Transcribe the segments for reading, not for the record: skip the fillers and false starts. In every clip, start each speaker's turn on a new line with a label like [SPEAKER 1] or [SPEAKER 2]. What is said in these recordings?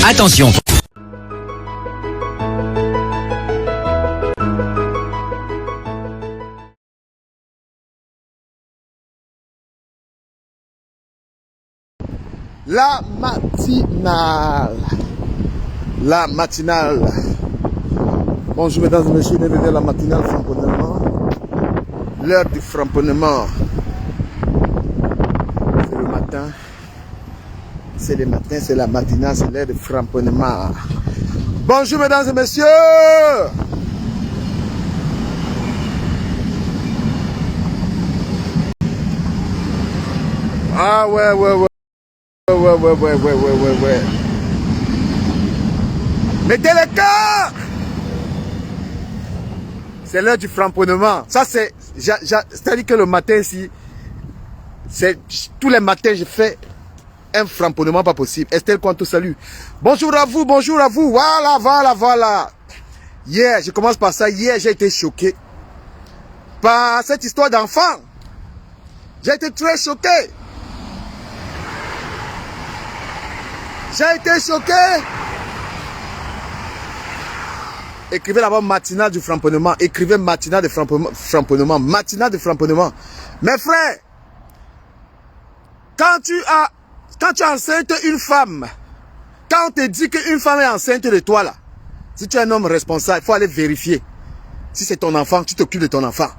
[SPEAKER 1] Attention.
[SPEAKER 2] La matinale. La matinale. Bonjour mesdames et messieurs, bienvenue à la matinale framponnement. L'heure du framponnement. C'est le matin. C'est le matin, c'est la matinale, c'est l'heure du framponnement. Bonjour mesdames et messieurs. Ah ouais. Ouais. Mettez les cœurs. C'est l'heure du framponnement. Ça c'est, c'est-à-dire que le matin ici, c'est tous les matins je fais un framponnement pas possible. Estelle Quanto, salut. Bonjour à vous, bonjour à vous. Voilà. Hier, je commence par ça. Hier, j'ai été choqué par cette histoire d'enfant. J'ai été très choqué. J'ai été choqué. Écrivez d'abord matinale du framponnement. Écrivez matinale de framponnement. Matinale de framponnement. Mes frères, quand tu enceintes une femme, quand on te dit qu'une femme est enceinte de toi là, si tu es un homme responsable, il faut aller vérifier. Si c'est ton enfant, tu t'occupes de ton enfant.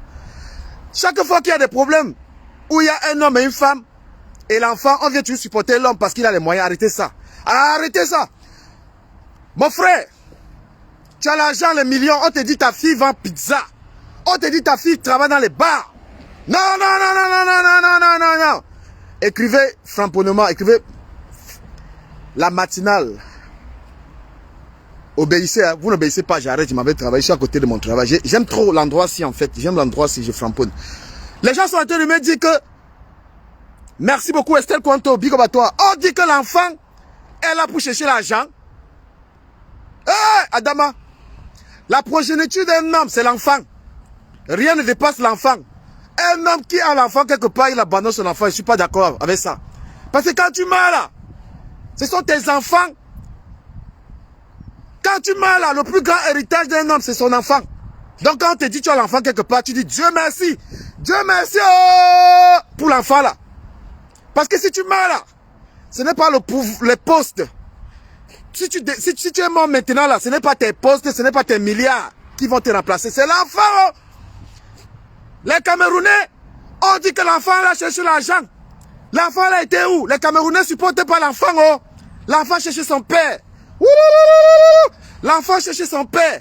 [SPEAKER 2] Chaque fois qu'il y a des problèmes, où il y a un homme et une femme, et l'enfant, on vient toujours supporter l'homme parce qu'il a les moyens. Arrêtez ça. Arrêtez ça. Mon frère, tu as l'argent, les millions, on te dit ta fille vend pizza. On te dit ta fille travaille dans les bars. Non. Écrivez framponnement, écrivez la matinale. Obéissez, hein. Vous n'obéissez pas, j'arrête, je m'avais travaillé, je suis à côté de mon travail. J'aime trop l'endroit-ci en fait, j'aime l'endroit-ci, je framponne. Les gens sont en train de me dire que, merci beaucoup Estelle Quanto, big up à toi. On dit que l'enfant est là pour chercher l'argent. Adama, la progéniture d'un homme, c'est l'enfant. Rien ne dépasse l'enfant. Un homme qui a l'enfant quelque part, il abandonne son enfant. Je ne suis pas d'accord avec ça. Parce que quand tu meurs là, ce sont tes enfants. Quand tu meurs là, le plus grand héritage d'un homme, c'est son enfant. Donc quand on te dit tu as l'enfant quelque part, tu dis Dieu merci. Dieu merci pour l'enfant là. Parce que si tu meurs là, ce n'est pas les postes. Si tu es mort maintenant là, ce n'est pas tes postes, ce n'est pas tes milliards qui vont te remplacer. C'est l'enfant. Les Camerounais, on dit que l'enfant là cherche l'argent. L'enfant là était où? Les Camerounais ne supportent pas l'enfant. L'enfant cherchait son père. L'enfant cherchait son père.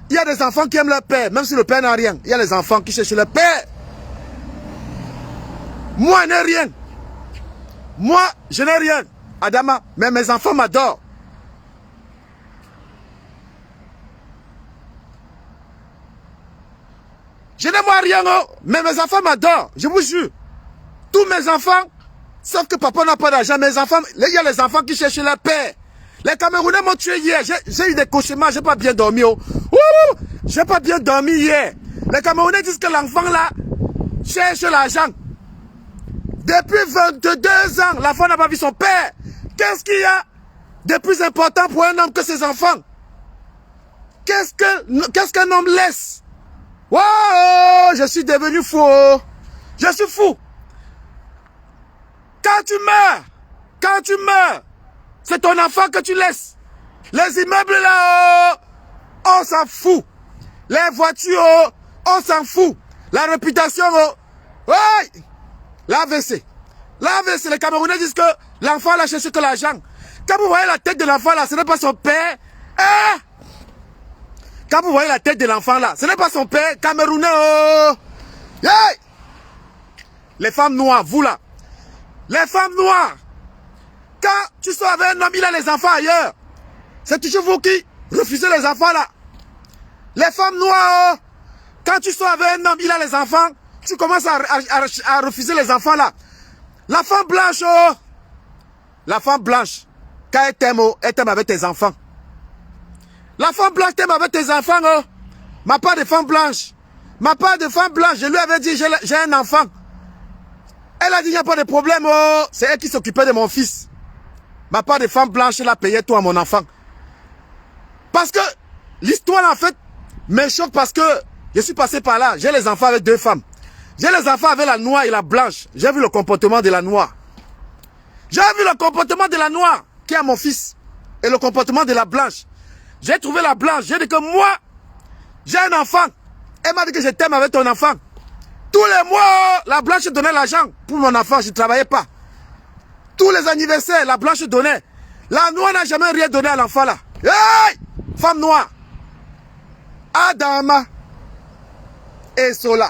[SPEAKER 2] Il y a des enfants qui aiment leur père, même si le père n'a rien. Il y a des enfants qui cherchent leur père. Moi, je n'ai rien. Moi, je n'ai rien. Adama, mais mes enfants m'adorent. Je n'ai moi rien, mais mes enfants m'adorent. Je vous jure. Tous mes enfants, sauf que papa n'a pas d'argent. Mes enfants, il y a les enfants qui cherchent leur père. Les Camerounais m'ont tué hier. J'ai eu des cauchemars, j'ai pas bien dormi. J'ai pas bien dormi hier. Les Camerounais disent que l'enfant là cherche l'argent. Depuis 22 ans, l'enfant n'a pas vu son père. Qu'est-ce qu'il y a de plus important pour un homme que ses enfants? Qu'est-ce qu'un homme laisse? Wow, je suis devenu fou. Je suis fou. Quand tu meurs, c'est ton enfant que tu laisses. Les immeubles là, on s'en fout. Les voitures, on s'en fout. La réputation, ouais. L'AVC, les Camerounais disent que l'enfant là cherche que l'argent. Quand vous voyez la tête de l'enfant là, ce n'est pas son père. Quand vous voyez la tête de l'enfant là, ce n'est pas son père. Camerounais, hey. Les femmes noires, vous là. Les femmes noires. Quand tu sors avec un homme, il a les enfants ailleurs. C'est toujours vous qui refusez les enfants là. Les femmes noires, quand tu sors avec un homme, il a les enfants. Tu commences à refuser les enfants là. La femme blanche, la femme blanche, quand elle t'aime avec tes enfants. La femme blanche t'aime avec tes enfants. Ma part de femme blanche. Ma part de femme blanche, je lui avais dit j'ai un enfant. Elle a dit il n'y a pas de problème. C'est elle qui s'occupait de mon fils. ma part de femme blanche l'a payé toi, mon enfant. Parce que l'histoire, en fait, me choque parce que je suis passé par là. J'ai les enfants avec 2 femmes. J'ai les enfants avec la noire et la blanche. J'ai vu le comportement de la noire. J'ai vu le comportement de la noire, qui est mon fils, et le comportement de la blanche. J'ai trouvé la blanche. J'ai dit que moi, j'ai un enfant. Elle m'a dit que je t'aime avec ton enfant. Tous les mois, la blanche donnait l'argent pour mon enfant. Je ne travaillais pas. Tous les anniversaires, la blanche donnait. La noire n'a jamais rien donné à l'enfant là. Hey! Femme noire. Adama. Et Sola.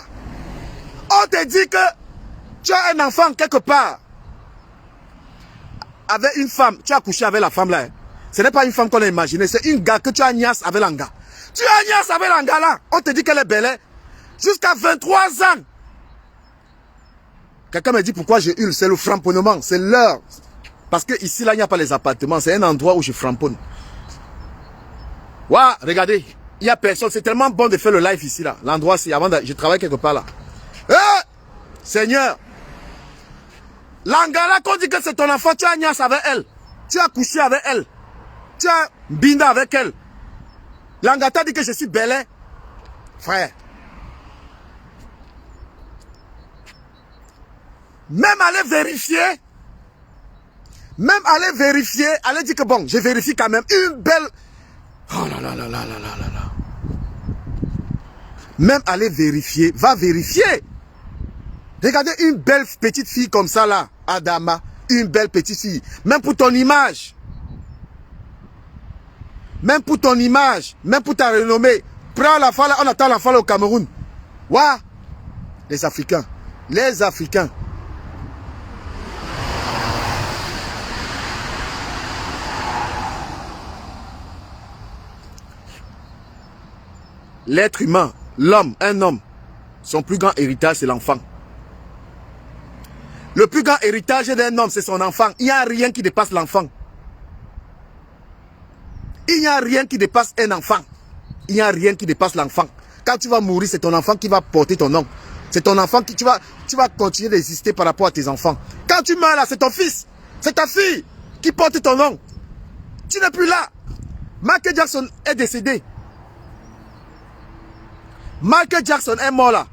[SPEAKER 2] On te dit que tu as un enfant quelque part. Avec une femme. Tu as couché avec la femme là. Hein. Ce n'est pas une femme qu'on a imaginée. C'est une gars que tu as niasse avec l'anga. Tu as niasse avec l'anga là. On te dit qu'elle est belle. Hein. Jusqu'à 23 ans. Quelqu'un me dit pourquoi je hurle. C'est le framponnement. C'est l'heure. Parce que ici là, il n'y a pas les appartements. C'est un endroit où je framponne. Waouh, regardez. Il n'y a personne. C'est tellement bon de faire le live ici là. L'endroit, c'est avant je travaille quelque part là. Seigneur. L'angala qu'on dit que c'est ton enfant, tu as niasse avec elle. Tu as couché avec elle. Tu as binda avec elle. L'angata dit que je suis belle. Frère. Même aller vérifier. Même aller vérifier. Aller dire que bon, je vérifie quand même. Une belle. Oh là là là là là là là. Même aller vérifier. Va vérifier. Regardez une belle petite fille comme ça là. Adama. Une belle petite fille. Même pour ton image. Même pour ton image. Même pour ta renommée. Prends l'enfant là. On attend l'enfant là au Cameroun. Ouah. Les Africains. Les Africains. L'être humain, l'homme, un homme, son plus grand héritage, c'est l'enfant. Le plus grand héritage d'un homme, c'est son enfant. Il n'y a rien qui dépasse l'enfant. Il n'y a rien qui dépasse un enfant. Il n'y a rien qui dépasse l'enfant. Quand tu vas mourir, c'est ton enfant qui va porter ton nom. C'est ton enfant qui tu vas continuer d'exister par rapport à tes enfants. Quand tu meurs là, c'est ton fils, c'est ta fille qui porte ton nom. Tu n'es plus là. Michael Jackson est décédé. Michael Jackson est mort là.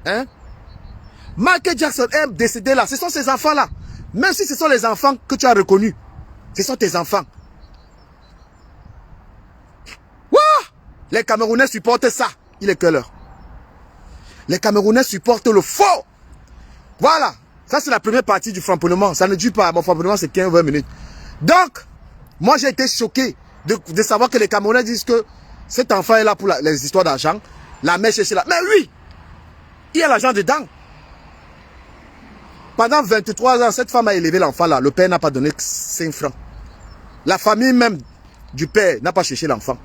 [SPEAKER 2] Hein? Michael Jackson est décédé là. Ce sont ses enfants là. Même si ce sont les enfants que tu as reconnus. Ce sont tes enfants. Wouah! Les Camerounais supportent ça. Il est quelle heure? Les Camerounais supportent le faux. Voilà. Ça c'est la première partie du framponnement. Ça ne dure pas. Mon framponnement c'est 15-20 minutes. Donc, moi j'ai été choqué de savoir que les Camerounais disent que cet enfant est là pour les histoires d'argent. La mère cherche là. Mais oui, il y a l'argent dedans. Pendant 23 ans, cette femme a élevé l'enfant là. Le père n'a pas donné 5 francs. La famille même du père n'a pas cherché l'enfant.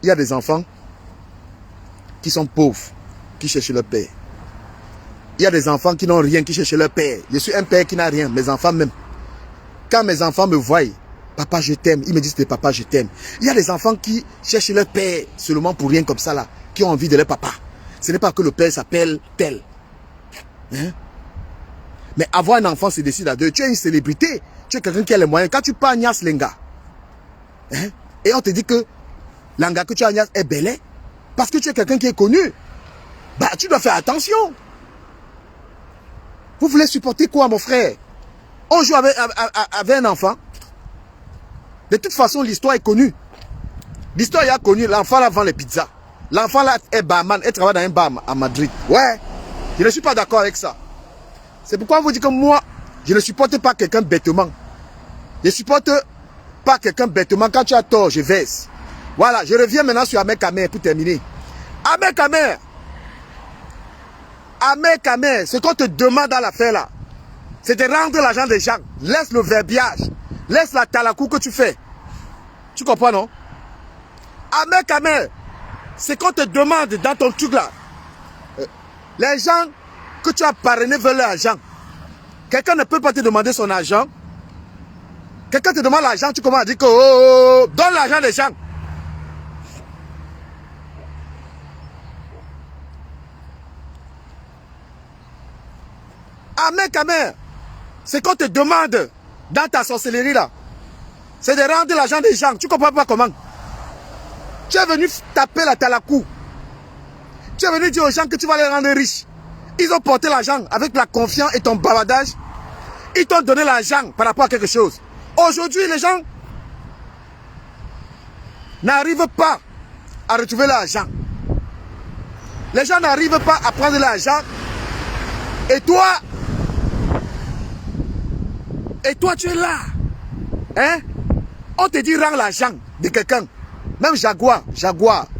[SPEAKER 2] Il y a des enfants qui sont pauvres, qui cherchent leur père. Il y a des enfants qui n'ont rien, qui cherchent leur père. Je suis un père qui n'a rien, mes enfants même. Quand mes enfants me voient, papa je t'aime, ils me disent papa je t'aime. Il y a des enfants qui cherchent leur père seulement pour rien comme ça là, qui ont envie de leur papa. Ce n'est pas que le père s'appelle tel. Hein? Mais avoir un enfant se décide à deux. Tu es une célébrité, tu es quelqu'un qui a les moyens. Quand tu pars à Nias Lenga, hein? Et on te dit que l'anga que tu as à Nias est belle, parce que tu es quelqu'un qui est connu, bah tu dois faire attention. Vous voulez supporter quoi mon frère? On joue avec un enfant. De toute façon, l'histoire est connue. L'histoire est connue. L'enfant là vend les pizzas. L'enfant là est barman. Elle travaille dans un bar à Madrid. Ouais. Je ne suis pas d'accord avec ça. C'est pourquoi on vous dit que moi, je ne supporte pas quelqu'un bêtement. Je ne supporte pas quelqu'un bêtement. Quand tu as tort, je verse. Voilà. Je reviens maintenant sur Ahmed Kamer pour terminer. Ahmed Kamer. Ahmed Kamer. Ce qu'on te demande dans l'affaire là, c'est de rendre l'argent des gens. Laisse le verbiage. Laisse la talakou que tu fais. Tu comprends, non? Ahmed Kamer, c'est qu'on te demande dans ton truc là. Les gens que tu as parrainés veulent leur argent. Quelqu'un ne peut pas te demander son argent. Quelqu'un te demande l'argent, tu commences à dire que oh, donne l'argent des gens. Ahmed Kamer, Ce qu'on te demande dans ta sorcellerie là, c'est de rendre l'argent des gens. Tu ne comprends pas comment? Tu es venu taper la talakou. Tu es venu dire aux gens que tu vas les rendre riches. Ils ont porté l'argent avec la confiance et ton bavardage. Ils t'ont donné l'argent par rapport à quelque chose. Aujourd'hui, les gens n'arrivent pas à retrouver l'argent. Les gens n'arrivent pas à prendre l'argent. Et toi, tu es là. Hein? On te dit rends l'argent de quelqu'un. Même Jaguar,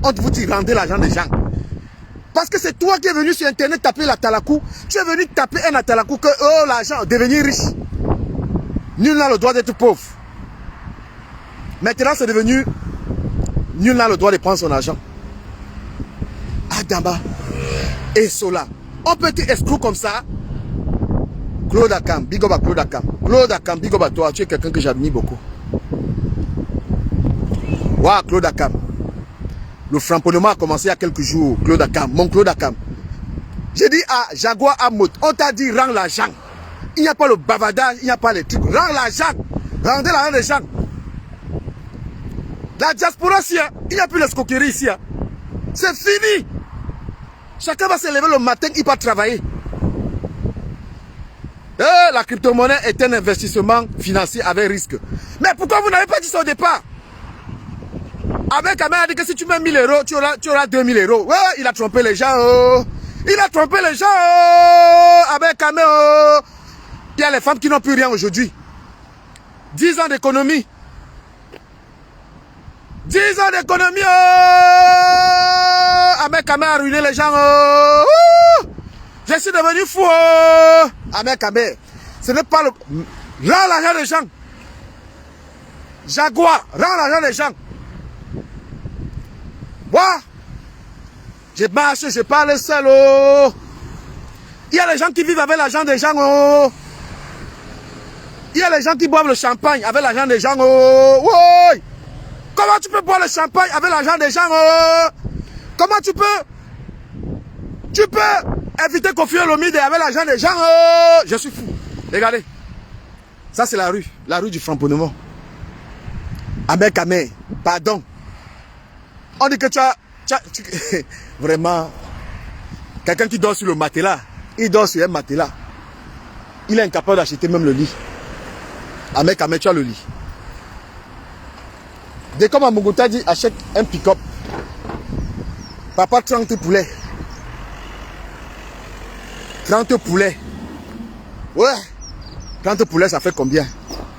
[SPEAKER 2] on vous dit rendez l'argent des gens. Parce que c'est toi qui es venu sur internet taper la talakou. Tu es venu taper un talakou que oh l'argent, devenir riche. Nul n'a le droit d'être pauvre. Maintenant c'est devenu nul n'a le droit de prendre son argent. Adamba et Sola. On peut être escroc comme ça. Claude Akam, big up à Claude Akam. Claude Akam, big up à toi. Tu es quelqu'un que j'admire beaucoup. Waouh, Claude Akam. Le framponnement a commencé il y a quelques jours. Claude Akam, mon Claude Akam. J'ai dit à Jaguar Amot, on t'a dit rends l'argent. Il n'y a pas le bavardage, il n'y a pas les trucs. Rends l'argent. Rendez l'argent des gens. La diaspora ici, il n'y a plus l'escroquerie ici. C'est fini. Chacun va se lever le matin, il va travailler. La crypto-monnaie est un investissement financier avec risque. Mais pourquoi vous n'avez pas dit ça au départ? Avec Amé a dit que si tu mets 1000 euros, tu auras 2000 euros. Ouais, il a trompé les gens. Oh. Il a trompé les gens. Oh. Avec Amé. Oh. Il y a les femmes qui n'ont plus rien aujourd'hui. 10 ans d'économie. 10 ans d'économie. Oh. Avec Amé a ruiné les gens. Oh. Je suis devenu fou. Oh. Avec Amé. Ce n'est pas le... Rends l'argent des gens. Jaguar, rends l'argent des gens. Moi, je marche, je parle seul. Oh. Il y a les gens qui vivent avec l'argent des gens. Oh. Il y a les gens qui boivent le champagne avec l'argent des gens. Oh. Oh. Comment tu peux boire le champagne avec l'argent des gens? Oh. Comment tu peux inviter Kofi Olomide avec l'argent des gens? Oh. Je suis fou. Regardez. Ça, c'est la rue du framponnement. Amen, Kamé, pardon. On dit que tu as vraiment quelqu'un qui dort sur le matelas. Il dort sur un matelas. Il est incapable d'acheter même le lit. Amen, Kamé, tu as le lit. Dès comme à Mogota dit, achète un pick-up. Papa, 30 poulets. 30 poulets. Ouais. 30 poulets, ça fait combien?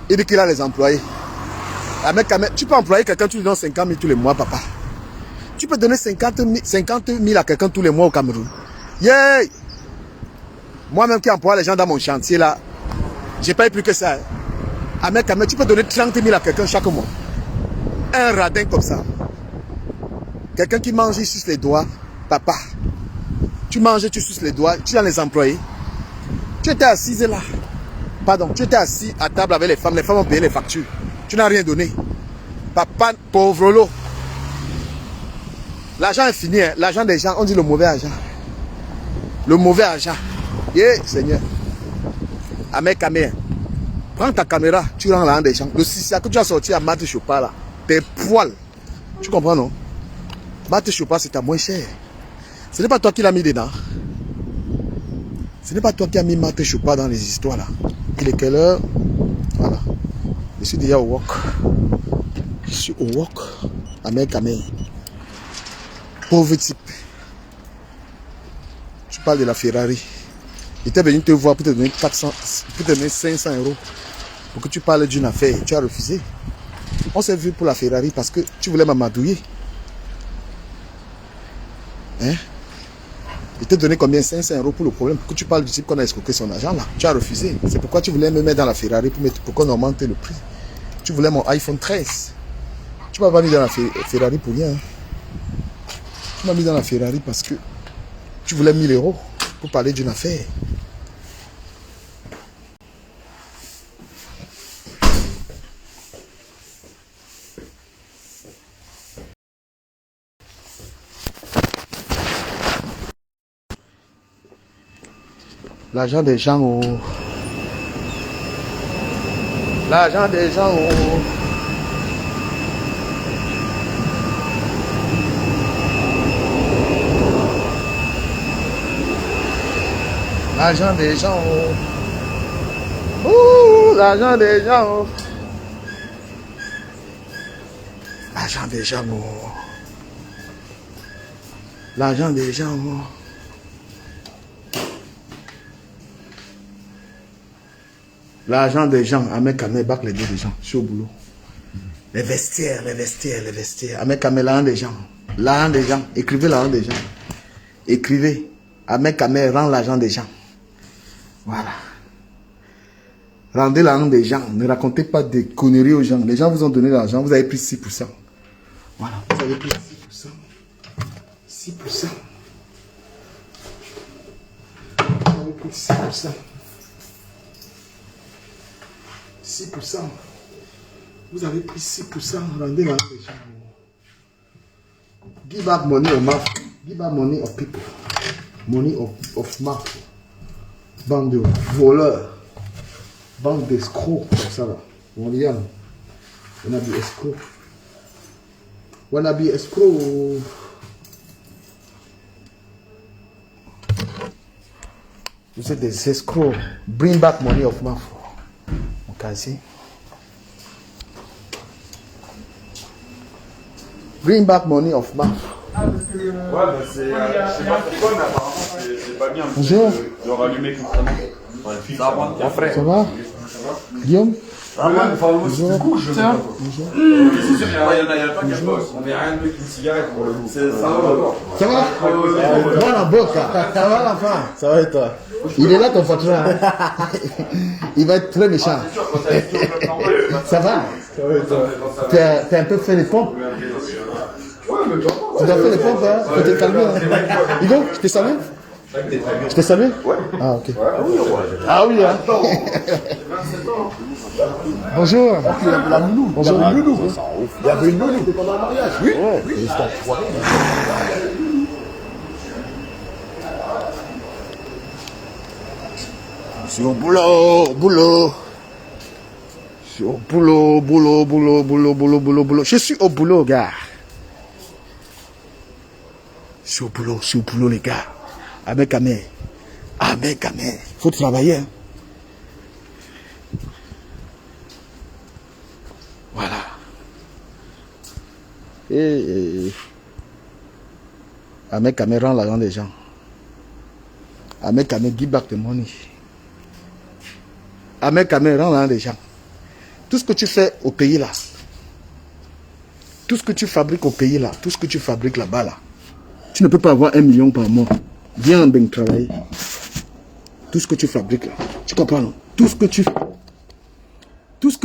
[SPEAKER 2] Il dit qu'il a les employés. Amen, Kamé, tu peux employer quelqu'un, tu lui donnes 50 000 tous les mois, papa. Tu peux donner 50 000 à quelqu'un tous les mois au Cameroun. Yeah! Moi-même qui emploie les gens dans mon chantier là, je paye plus que ça. Hein. Amen, Kamé, tu peux donner 30 000 à quelqu'un chaque mois. Un radin comme ça. Quelqu'un qui mange, il suce les doigts. Papa, tu manges, tu suces les doigts, tu as les employés. Tu étais assise là. Pardon, tu étais assis à table avec les femmes ont payé les factures. Tu n'as rien donné. Papa, pauvre lot. L'argent est fini, hein. L'argent des gens, on dit le mauvais argent. Le mauvais argent. Yeah, Seigneur. Amen, Kamé. Prends ta caméra, tu rends l'argent des gens. Le sissia que tu as sorti à Mate Chopa là, tes poils. Tu comprends, non? Mate Chopa, c'est à moins cher. Ce n'est pas toi qui l'as mis dedans. Ce n'est pas toi qui as mis Mate Chopa dans les histoires là. Il est quelle heure? Voilà. Je suis déjà au wok. Je suis au wok. Amen, Kamé. Pauvre type. Tu parles de la Ferrari. Il était venu te voir pour te donner 400, pour te donner 500 euros. Pour que tu parles d'une affaire. Tu as refusé. On s'est vu pour la Ferrari parce que tu voulais m'amadouiller. Hein? Il t'a donné combien? 500 euros pour le problème. Pour que tu parles du type qu'on a escroqué son argent là. Tu as refusé. C'est pourquoi tu voulais me mettre dans la Ferrari pour qu'on augmente le prix. Tu voulais mon iPhone 13. Tu m'as pas mis dans la Ferrari pour rien. Hein? Tu m'as mis dans la Ferrari parce que tu voulais 1000 euros pour parler d'une affaire. L'argent des gens, oh. L'argent des gens. Oh. L'argent des gens. Oh. Ouh, l'argent des gens. Oh. L'argent des gens. Oh. L'argent des gens. Oh. L'argent des gens, Ahmed Kamel bac les deux des gens, je suis au boulot. Les vestiaires, les vestiaires, les vestiaires. Ahmed Kamel, l'argent des gens. L'argent des gens. Écrivez l'argent des gens. Écrivez. Ahmed Kamel rend l'argent des gens. Voilà. Rendez l'argent des gens. Ne racontez pas des conneries aux gens. Les gens vous ont donné l'argent, vous avez pris 6%. Voilà, vous avez pris 6%. 6%. Vous avez pris 6%. 6%. Vous avez pris 6%. Rendez l'argent des gens. Give back money of mouth. Give back money of people. Money of mouth. Bande de voleurs. Bande d'escrocs. Comme ça là. On dit, on a dit escrocs. On a dit escrocs. Vous êtes des escrocs. Bring back money of mouth. Bring back money of mouth.
[SPEAKER 1] Ouais, bah c'est. Je sais pas pourquoi, mais apparemment c'est pas bien.
[SPEAKER 2] Bonjour.
[SPEAKER 1] De rallumer constamment. Mon frère.
[SPEAKER 2] Ça va? Guillaume?
[SPEAKER 1] Ah ouais, enfin, moi, c'est du coup, je sais pas.
[SPEAKER 2] Bonjour.
[SPEAKER 1] C'est sûr, il y a pas qu'un boss. On est rien de mieux qu'une cigarette pour le coup. Ça va?
[SPEAKER 2] Ça va? Bon la boca. Ça va l'enfant? Ça va et toi? Il est là ton patron. Hein? Il va être très méchant. Ça va? T'es un peu fait les pompes? Tu dois faire les pompes, hein? Faut te calmer. Hein? Hugo, je t'ai salué? Je t'ai salué? Ouais. Ah, ok. Ah oui, hein? Bonjour. Il y avait la nounou. Bonjour. Il y avait une nounou. C'était pendant le mariage. Oui. Je suis au boulot, boulot. Je suis au boulot, boulot. Je suis au boulot, gars. Je suis au boulot, les gars. Ahmed Kamel. Faut travailler. Hein. Voilà. Et Ahmed Kamel rend l'argent des gens. Ahmed Kamel give back the money. Ahmed Kamel rend l'argent des gens. Tout ce que tu fais au pays là, tout ce que tu fabriques au pays là, tout ce que tu fabriques là-bas là, tu ne peux pas avoir 1 million par mois. Viens en Beng travailler. Tout ce que tu fabriques là, tu comprends non? Tout ce que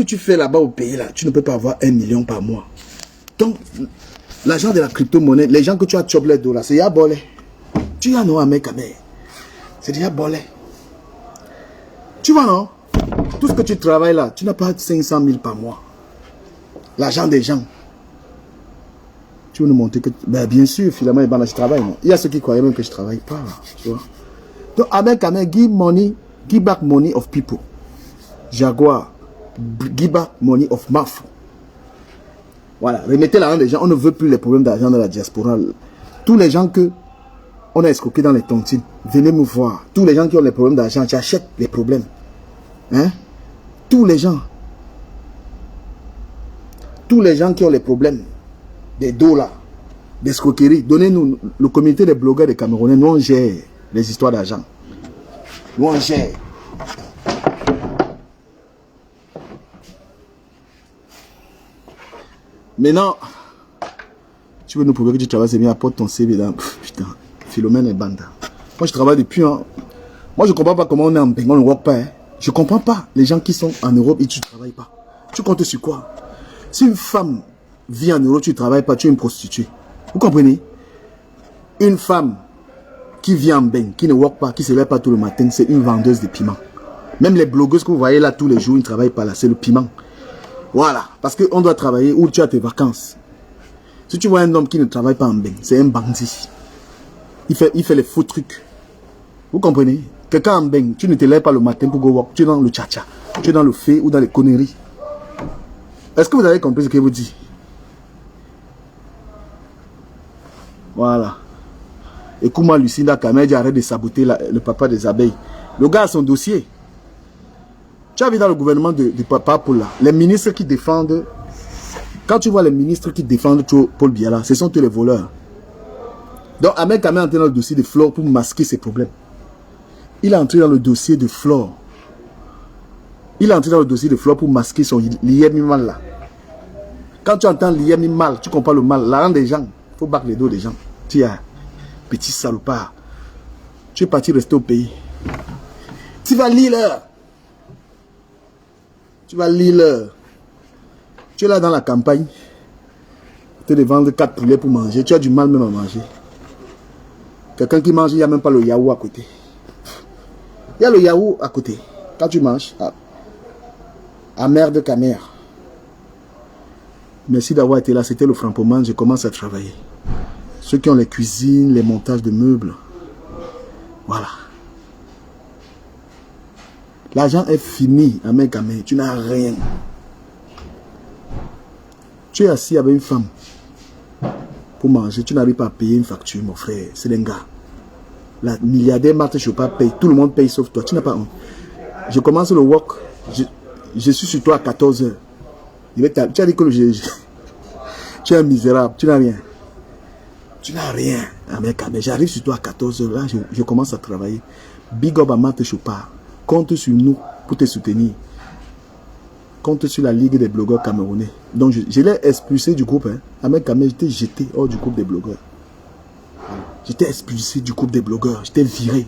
[SPEAKER 2] tu fais là-bas au pays là, tu ne peux pas avoir 1 million par mois. Donc, l'argent de la crypto-monnaie, les gens que tu as choblé d'eau là, c'est ya bolé. Tu as non Ahmed Kamel. C'est déjà bolé. Tu vois non? Tout ce que tu travailles là, tu n'as pas 500 000 par mois. L'argent des gens. Tu veux nous montrer que... Ben, bien sûr, finalement, je travaille. Non? Il y a ceux qui croyaient même que je ne travaille pas. Là, tu vois? Donc, Ahmed Kamel, give back money of people. Jaguar, give back money of mouth. Voilà, remettez l'argent des gens. On ne veut plus les problèmes d'argent dans la diaspora. Tous les gens que on a escroqués dans les tontines, venez me voir. Tous les gens qui ont les problèmes d'argent, tu achètes les problèmes. Hein? Tous les gens qui ont les problèmes des dos là, des escroqueries, donnez-nous le comité des blogueurs des Camerounais. Nous on gère les histoires d'argent. Nous on gère. Maintenant, tu veux nous prouver que tu travailles, c'est bien, apporte ton CV dans... Putain, Philomène et Banda. Moi je travaille depuis... Hein. Moi je comprends pas comment on est en Beng, on ne work pas. Hein. Je comprends pas les gens qui sont en Europe et tu ne travailles pas. Tu comptes sur quoi? Si une femme vit en Europe, tu ne travailles pas, tu es une prostituée. Vous comprenez? Une femme qui vit en Beng, qui ne work pas, qui ne se lève pas tout le matin, c'est une vendeuse de piment. Même les blogueuses que vous voyez là tous les jours, ils ne travaillent pas là, c'est le piment. Voilà, parce qu'on doit travailler où tu as tes vacances. Si tu vois un homme qui ne travaille pas en Beng, c'est un bandit. Il fait les faux trucs. Vous comprenez? Quelqu'un en Beng, tu ne te lèves pas le matin pour go work, tu es dans le tcha-tcha, tu es dans le fait ou dans les conneries. Est-ce que vous avez compris ce que vous dit? Voilà. Écoute-moi, Lucinda Kamédi, arrête de saboter le papa des abeilles. Le gars a son dossier. Tu as vu dans le gouvernement du papa Paul là, les ministres qui défendent. Quand tu vois les ministres qui défendent Paul Biya, ce sont tous les voleurs. Donc Ahmed Kamé est entré dans le dossier de Flore pour masquer ses problèmes. Il est entré dans le dossier de Flore. Il est entré dans le dossier de Flore pour masquer son liemi mal là. Quand tu entends liemi mal, tu comprends le mal. L'argent des gens, il faut battre les dos des gens. Tu es un petit salopard. Tu es parti rester au pays. Tu vas lire l'heure. Tu vas lire l'heure. Tu es là dans la campagne. Tu te vendre 4 poulets pour manger. Tu as du mal même à manger. Quelqu'un qui mange, il n'y a même pas le yaourt à côté. Il y a le yaourt à côté. Quand tu manges, amer de camère. Merci d'avoir été là. C'était le Francoman. Je commence à travailler. Ceux qui ont les cuisines, les montages de meubles. Voilà. L'argent est fini, Ahmed Kamé. Tu n'as rien. Tu es assis avec une femme pour manger. Tu n'arrives pas à payer une facture, mon frère. C'est un gars. La milliardaire Marthe Chopin paye. Tout le monde paye sauf toi. Tu n'as pas honte. Je commence le work. Je suis sur toi à 14h. Tu as dit que tu es un misérable. Tu n'as rien. Tu n'as rien. Ahmed Kamé. J'arrive sur toi à 14h. Là, je commence à travailler. Big up à Marthe Chopin. Compte sur nous pour te soutenir. Compte sur la Ligue des blogueurs camerounais. Donc, je l'ai expulsé du groupe. Hein. Ahmed Kamé, j'étais jeté hors du groupe des blogueurs. J'étais expulsé du groupe des blogueurs. J'étais viré.